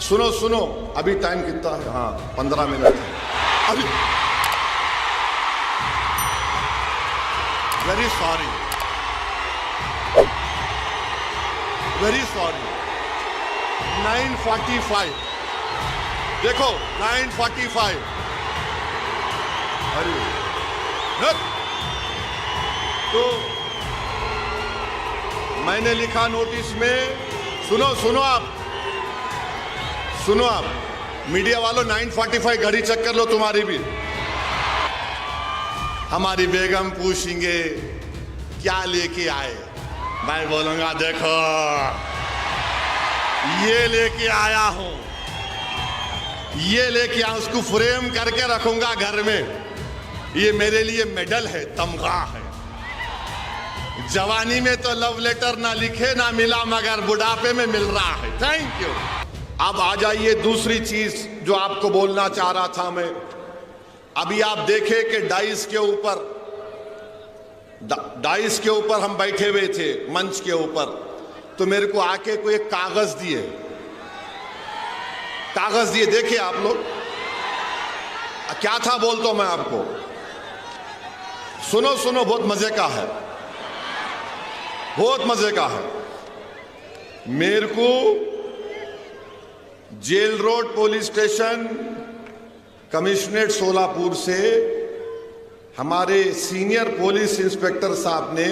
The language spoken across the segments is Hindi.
सुनो सुनो, अभी टाइम कितना है? हाँ 15 मिनट है। अभी वेरी सॉरी, वेरी सॉरी। 9:45 देखो 9:45। अरे तो मैंने लिखा नोटिस में, सुनो सुनो आप, सुनो आप मीडिया वालों, 9:45 घड़ी चेक कर लो तुम्हारी भी। हमारी बेगम पूछेंगे क्या लेके आए, मैं बोलूंगा देखो ये लेके आया हूं, ये लेके आया, उसको फ्रेम करके रखूंगा घर में। ये मेरे लिए मेडल है, तमगा है। जवानी में तो लव लेटर ना लिखे ना मिला, मगर बुढ़ापे में मिल रहा है। Thank you. अब आ जाइए दूसरी चीज जो आपको बोलना चाह रहा था मैं। अभी आप देखे कि डाइस के ऊपर हम बैठे हुए थे, मंच के ऊपर, तो मेरे को आके कोई एक कागज दिए, देखिए आप लोग क्या था, बोलता हूं मैं आपको। सुनो सुनो, बहुत मजे का है, बहुत मजे का है। मेरे को jail road police station commissionerate Solapur से हमारे सीनियर पुलिस इंस्पेक्टर साहब ने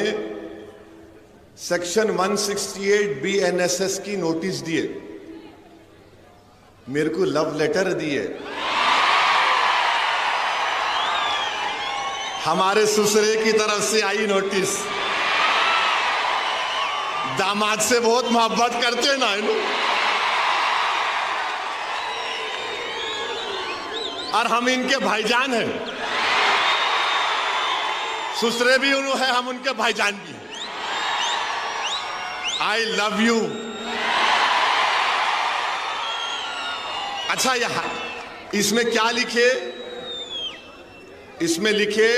सेक्शन 168 BNSS की नोटिस दिए, मेरे को लव लेटर दिए। हमारे ससुरे की तरफ से आई नोटिस। दामाद से बहुत मोहब्बत करते ना इन, और हम इनके भाईजान हैं। ससुरे भी उन्होंने है, हम उनके भाईजान भी हैं। I love you. अच्छा, यहां इसमें क्या लिखे? इसमें लिखे,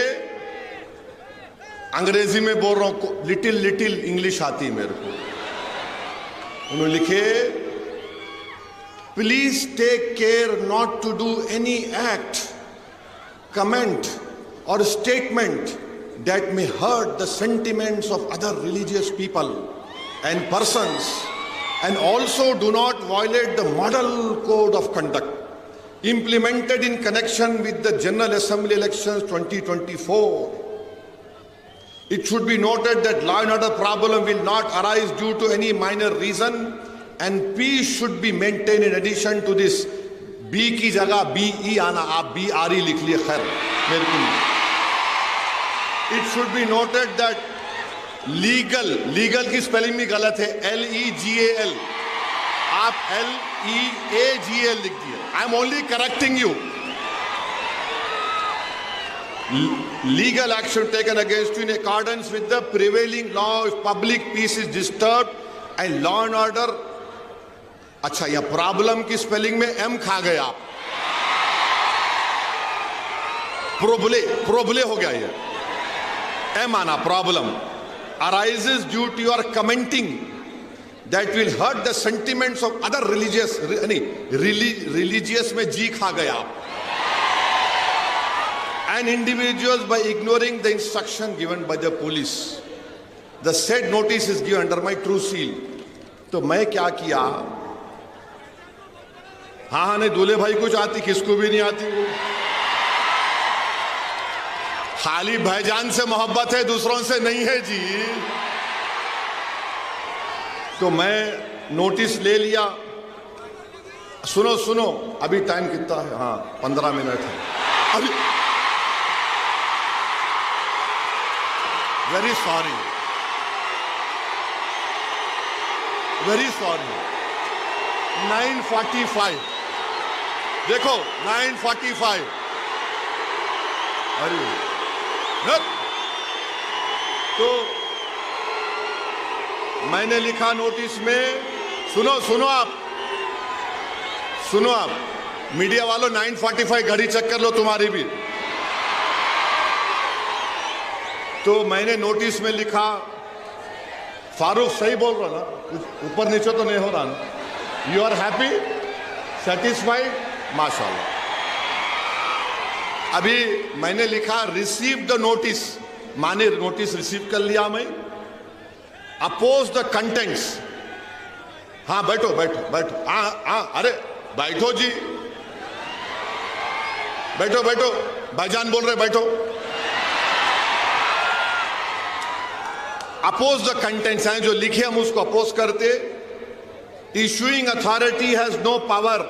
अंग्रेजी में बोल रहा हूं, लिटिल इंग्लिश आती है मेरे को। उन्होंने लिखे, please take care not to do any act, comment और statement that may hurt the sentiments of other religious people and persons, and also do not violate the model code of conduct implemented in connection with the General Assembly elections 2024. It should be noted that law and order problem will not arise due to any minor reason, and peace should be maintained. In addition to this, B की जगह BE आना, आप BRE लिख लिए, खैर मेरे को। It should be noted that legal की स्पेलिंग भी गलत है, LEGAL, आप LEAGL लिख दिए। I am only correcting you. Legal action taken against you in accordance with the prevailing law if public peace is disturbed and law and order। अच्छा, यह प्रॉब्लम की स्पेलिंग में M खा गया, प्रोबले हो गया। ये M आना, problem arises due to your commenting that will hurt the sentiments of other religious, religious में G खा गया, and individuals by ignoring the instruction given by the police. The said notice is given under my true seal. तो मैं क्या किया, हाँ नहीं, दूल्हे भाई कुछ आती, किसको भी नहीं आती वो, खाली भाईजान से मोहब्बत है, दूसरों से नहीं है जी। तो मैं नोटिस ले लिया। सुनो सुनो, अभी टाइम कितना है? हाँ 15 मिनट है। अभी वेरी सॉरी, वेरी सॉरी। 9:45 देखो 9:45। अरे तो मैंने लिखा नोटिस में, सुनो सुनो आप, सुनो आप मीडिया वालों, 9:45 घड़ी चेक कर लो तुम्हारी भी। तो मैंने नोटिस में लिखा, फारूक सही बोल रहा ना, ऊपर नीचे तो नहीं हो रहा ना? You are happy? सेटिस्फाइड? माशाल्लाह। अभी मैंने लिखा रिसीव द नोटिस, माने नोटिस रिसीव कर लिया मैं। Oppose the contents. हाँ बैठो बैठो बैठो, हाँ अरे बैठो जी, बैठो बैठो, भाईजान बोल रहे बैठो। अपोज द कंटेंट्स हैं जो लिखे हम उसको अपोज करते। Issuing authority has no power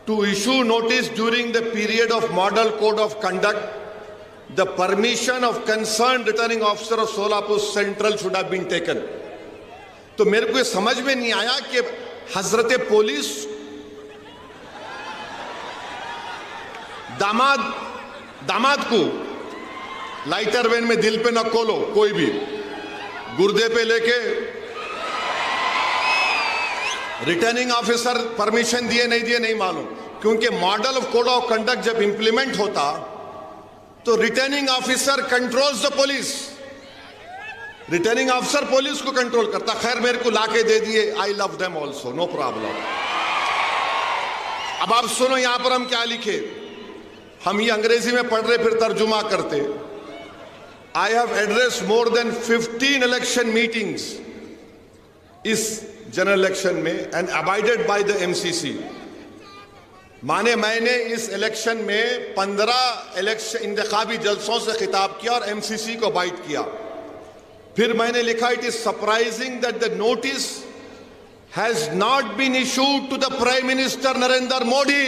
to issue notice during the period of model code of conduct. The permission of concern returning officer of Solapur central should have been taken. तो मेरे को ये समझ में नहीं आया कि हजरत पुलिस दामाद को लाइटर वेन में दिल पे न खोलो, कोई भी गुर्दे पे लेके रिटर्निंग ऑफिसर परमिशन दिए नहीं दिए नहीं मालूम, क्योंकि model of code of conduct जब इंप्लीमेंट होता तो returning officer controls the police, returning officer police को कंट्रोल करता। खैर मेरे को लाके दे दिए, I love them also, no problem. अब आप सुनो यहां पर हम क्या लिखे, हम ये अंग्रेजी में पढ़ रहे फिर तर्जुमा करते। I have address more than 15 election meetings इस जनरल इलेक्शन में and abided by the MCC. माने मैंने इस इलेक्शन में 15 इलेक्शन इंतखाबी जलसों से खिताब किया और एमसीसी को अबाइड किया। फिर मैंने लिखा it is surprising that the notice has not been issued to the prime minister Narendra Modi.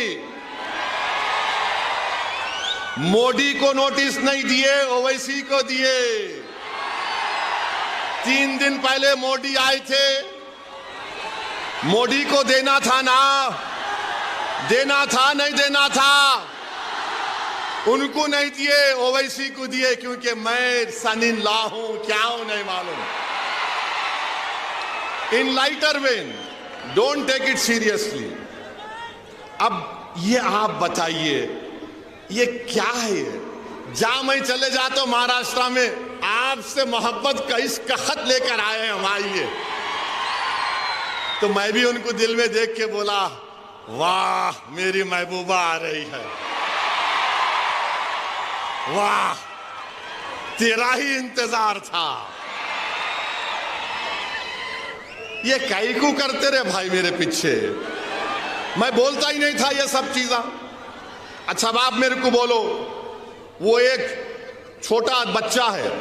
Modi को नोटिस नहीं दिए, ओवैसी को दिए। 3 दिन पहले मोदी आए थे, मोदी को देना था ना, देना था नहीं देना था, उनको नहीं दिए, ओवैसी को दिए, क्योंकि मैं सन इन लॉ हूं, क्या हूं नहीं मालूम। In lighter vein, don't take it seriously. अब ये आप बताइए ये क्या है? जहां मैं चले जाता हूं महाराष्ट्र में, आपसे मोहब्बत का इसका खत लेकर आए हैं हम, आइए। तो मैं भी उनको दिल में देख के बोला, वाह मेरी महबूबा आ रही है, वाह तेरा ही इंतजार था। ये कैकू करते रहे भाई मेरे पीछे, मैं बोलता ही नहीं था ये सब चीज़ें। अच्छा अब आप मेरे को बोलो, वो एक छोटा बच्चा है,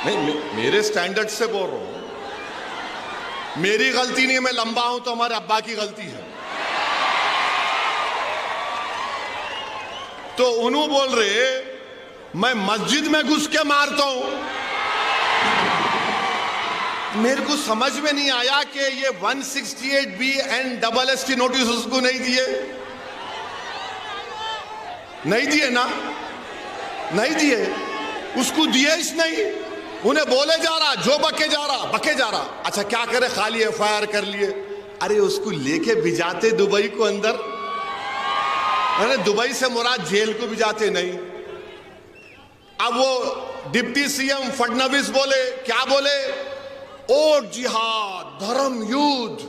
नहीं मेरे स्टैंडर्ड से बोल रहा हूं, मेरी गलती नहीं है, मैं लंबा हूं तो हमारे अब्बा की गलती है। तो उन्होंने बोल रहे मैं मस्जिद में घुस के मारता हूं। मेरे को समझ में नहीं आया कि ये 168B एंड SST नोटिस उसको नहीं दिए, नहीं दिए ना, नहीं दिए, उसको दिए ही नहीं। उन्हें बोले जा रहा, जो बके जा रहा। अच्छा क्या करे, खाली FIR कर लिए। अरे उसको लेके भिजाते दुबई को अंदर, अरे दुबई से मुराद जेल को भिजाते नहीं। अब वो डिप्टी सीएम फडणवीस बोले, क्या बोले, और जिहाद, धर्म युद्ध।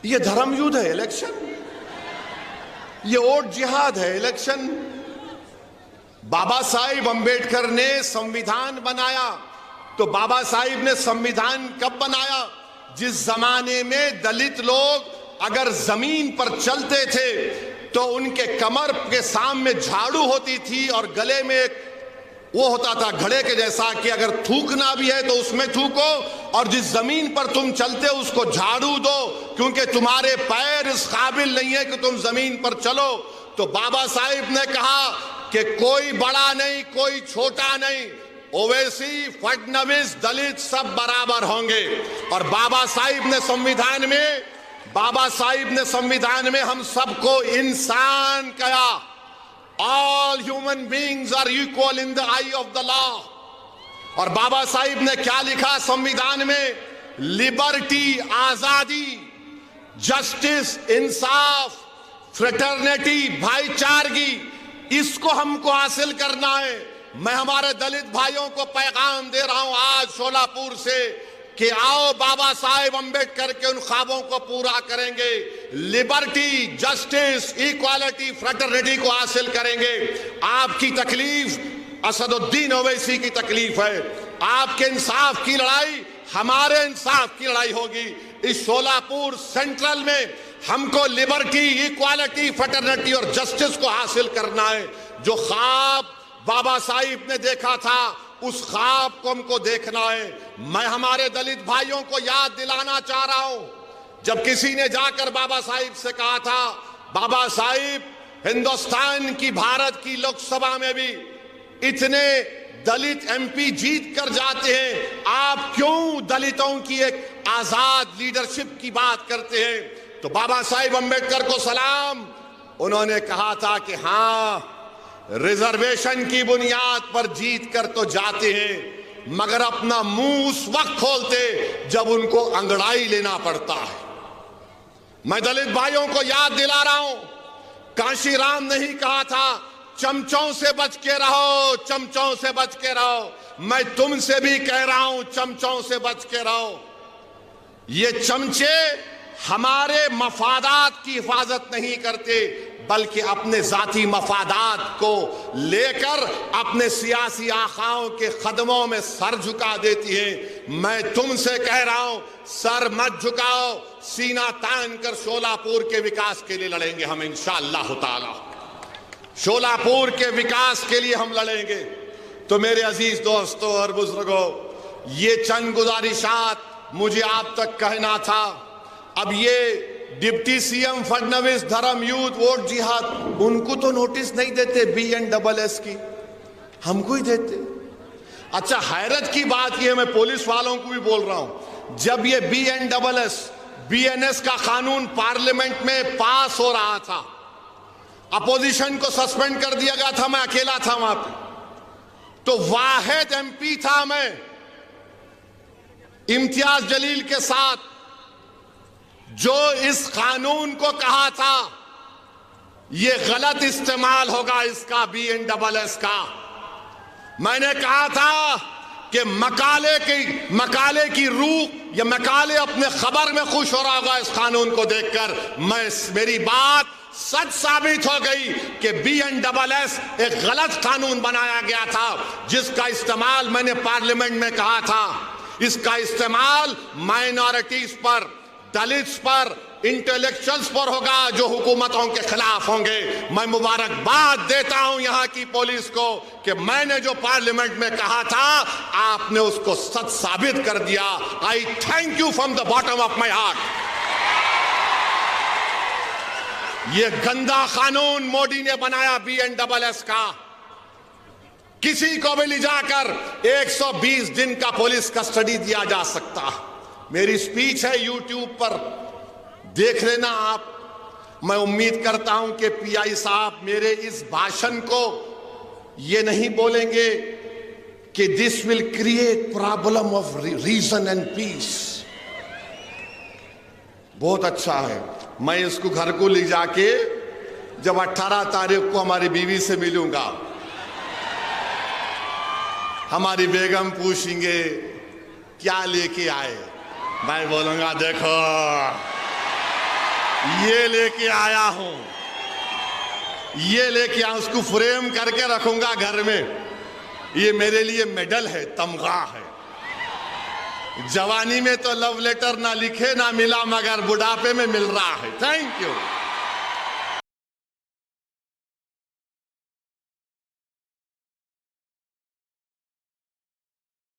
ये धर्म युद्ध है इलेक्शन, ये और जिहाद है इलेक्शन। बाबा साहिब अंबेडकर ने संविधान बनाया, तो बाबा साहिब ने संविधान कब बनाया? जिस जमाने में दलित लोग अगर जमीन पर चलते थे तो उनके कमर के सामने झाड़ू होती थी और गले में एक वो होता था घड़े के जैसा कि अगर थूकना भी है तो उसमें थूको, और जिस जमीन पर तुम चलते हो उसको झाड़ू दो, क्योंकि तुम्हारे पैर इस काबिल नहीं है कि तुम जमीन पर चलो। तो बाबा साहिब ने कहा कि कोई बड़ा नहीं, कोई छोटा नहीं, ओवैसी, फडणवीस, दलित सब बराबर होंगे। और बाबा साहिब ने संविधान में हम सबको इंसान कहा। All human beings are equal in the eye of the law। और बाबा साहिब ने क्या लिखा संविधान में? लिबर्टी, आजादी, जस्टिस, इंसाफ, फ्रेटर्निटी, भाईचारगी, इसको हमको हासिल करना है। मैं हमारे दलित भाइयों को पैगाम दे रहा हूं आज शोलापुर से कि आओ बाबा साहेब अंबेडकर के उन ख्वाबों को पूरा करेंगे, लिबर्टी, जस्टिस, इक्वालिटी, फ्रेटर्निटी को हासिल करेंगे। आपकी तकलीफ असदुद्दीन ओवैसी की तकलीफ है, आपके इंसाफ की लड़ाई हमारे इंसाफ की लड़ाई होगी। इस शोलापुर सेंट्रल में हमको लिबर्टी, इक्वालिटी, फ्रेटर्निटी और जस्टिस को हासिल करना है। जो ख्वाब बाबा साहिब ने देखा था उस ख्वाब को हमको देखना है। मैं हमारे दलित भाइयों को याद दिलाना चाह रहा हूं, जब किसी ने जाकर बाबा साहिब से कहा था, बाबा साहिब हिंदुस्तान की, भारत की लोकसभा में भी इतने दलित एमपी जीत कर जाते हैं, आप क्यों दलितों की एक आजाद लीडरशिप की बात करते हैं? तो बाबा साहिब अंबेडकर को सलाम, उन्होंने कहा था कि हाँ, रिजर्वेशन की बुनियाद पर जीत कर तो जाते हैं, मगर अपना मुंह उस वक्त खोलते जब उनको अंगड़ाई लेना पड़ता है। मैं दलित भाइयों को याद दिला रहा हूं, कांशीराम ने ही कहा था, चमचों से बच के रहो, चमचों से बच के रहो। मैं तुमसे भी कह रहा हूं, चमचों से बच के रहो। ये चमचे हमारे मफादात की हिफाजत नहीं करते, बल्कि अपने जाती मफादात को लेकर अपने सियासी आखाओं के कदमों में सर झुका देती है। मैं तुमसे कह रहा हूं, सर मत झुकाओ, सीना तान कर शोलापुर के विकास के लिए लड़ेंगे हम इंशाअल्लाह ताला। शोलापुर के विकास के लिए हम लड़ेंगे। तो मेरे अजीज दोस्तों और बुजुर्गों, ये चंद गुजारिशात मुझे आप तक कहना था। अब ये डिप्टी सीएम फडणवीस, धर्म युद्ध, वोट जिहाद, उनको तो नोटिस नहीं देते BNSS की, हमको ही देते। अच्छा, हैरत की बात यह, मैं पुलिस वालों को भी बोल रहा हूं, जब ये BNS का कानून पार्लियामेंट में पास हो रहा था, अपोजिशन को सस्पेंड कर दिया गया था, मैं अकेला था वहां पे, तो वाहिद MP था मैं, इम्तियाज जलील के साथ, जो इस कानून को कहा था ये गलत इस्तेमाल होगा इसका, BNSS का। मैंने कहा था कि मकाले की रूह या मकाले अपने खबर में खुश हो रहा होगा इस कानून को देखकर। मेरी बात सच साबित हो गई कि BNSS एक गलत कानून बनाया गया था, जिसका इस्तेमाल मैंने पार्लियामेंट में कहा था, इसका इस्तेमाल माइनॉरिटीज पर, दलित्स पर, इंटेलेक्चुअल्स पर होगा जो हुकूमतों के खिलाफ होंगे। मैं मुबारकबाद देता हूं यहां की पुलिस को कि मैंने जो पार्लियामेंट में कहा था आपने उसको सच साबित कर दिया। आई thank you from the bottom of my heart. ये गंदा कानून मोदी ने बनाया BNSS का, किसी को भी ले जाकर 120 दिन का पुलिस कस्टडी दिया जा सकता। मेरी स्पीच है YouTube पर, देख लेना आप। मैं उम्मीद करता हूं कि PI साहब मेरे इस भाषण को ये नहीं बोलेंगे कि this will create problem of reason and peace. बहुत अच्छा है, मैं इसको घर को ले जाके जब 18 तारीख को हमारी बीवी से मिलूंगा, हमारी बेगम पूछेंगे क्या लेके आए, मैं बोलूंगा देखो ये लेके आया हूं, ये लेके आया, उसको फ्रेम करके रखूंगा घर में। ये मेरे लिए मेडल है, तमगा है। जवानी में तो लव लेटर ना लिखे ना मिला, मगर बुढ़ापे में मिल रहा है। Thank you.